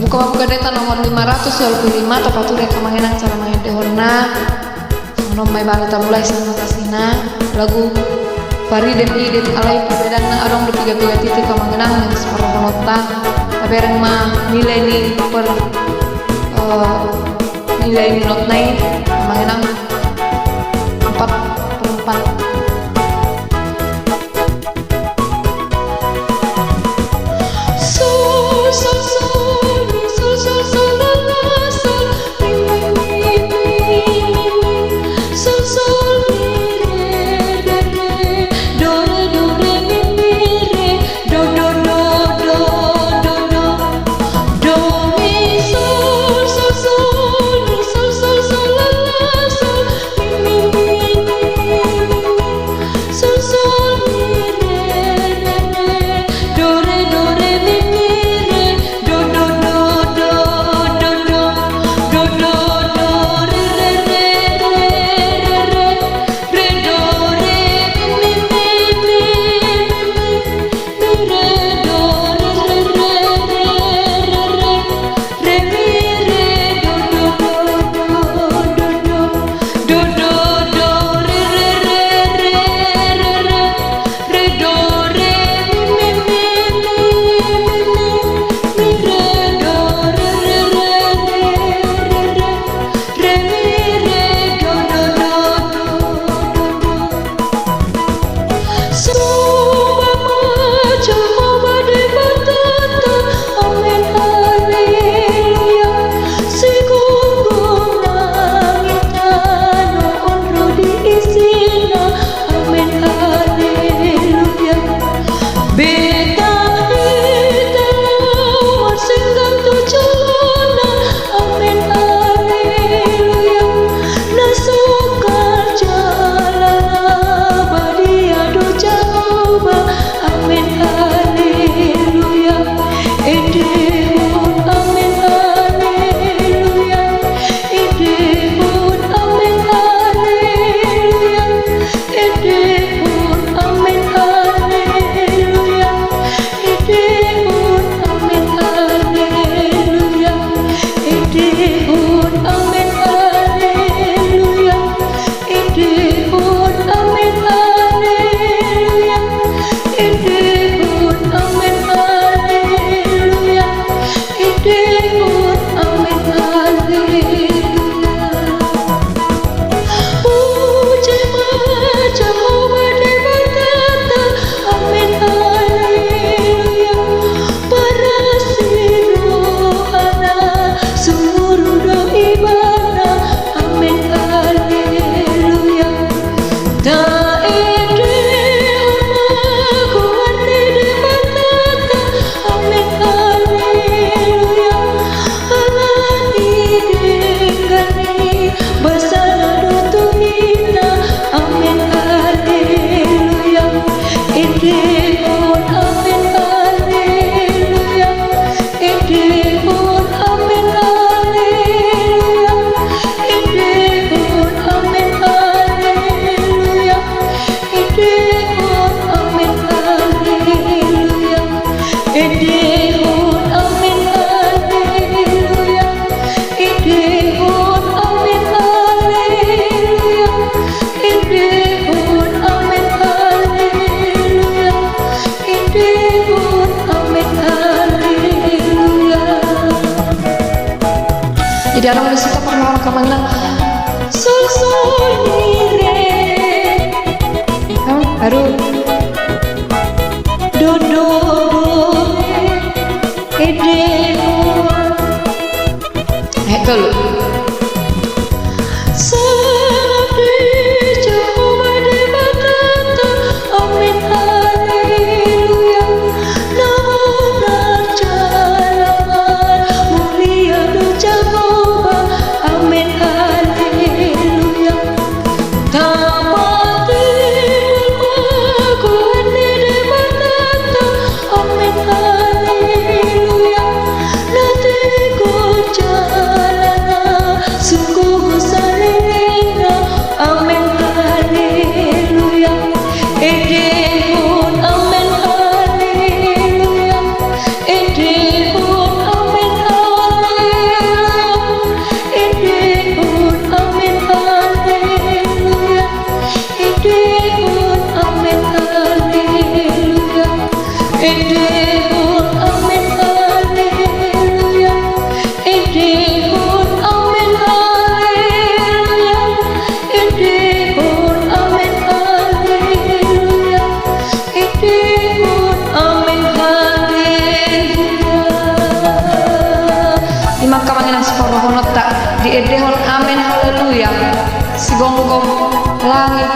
Muka gadeta nomor 525 tepat reka mangenang cara main dehonna sono mai balita mulai sama kasina lagu Pari dan Idit alai pibedana arong 33 titik ka mangenang yang separuh nota tapi reng mah nilai ni per nilai minut naik mangenang 4/4. Di dalam musik pernah orang kemenang sol sol mi re baru do do ede kalau Edehun amin haleluya, edehun amin haleluya, edehun amin haleluya, edehun amin haleluya. Imam kamanginan separo honota di edehun amin haleluya, si gonggong langit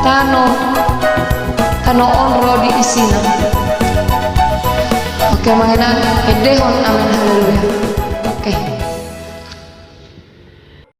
tano onro di isina. Oke mangenan edehon amin haleluya.